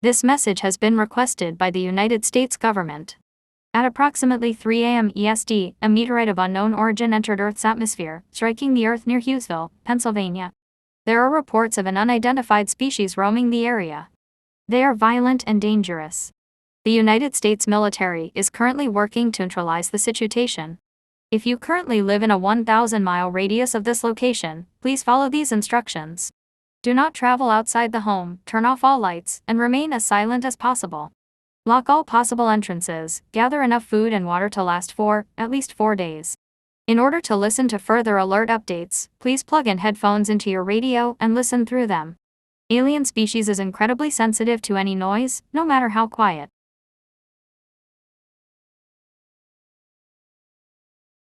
This message has been requested by the United States government. At approximately 3 a.m. EST, a meteorite of unknown origin entered Earth's atmosphere, striking the Earth near Hughesville, Pennsylvania. There are reports of an unidentified species roaming the area. They are violent and dangerous. The United States military is currently working to neutralize the situation. If you currently live in a 1,000-mile radius of this location, please follow these instructions. Do not travel outside the home, turn off all lights, and remain as silent as possible. Lock all possible entrances, gather enough food and water to last for at least 4 days. In order to listen to further alert updates, please plug in headphones into your radio and listen through them. Alien species is incredibly sensitive to any noise, no matter how quiet.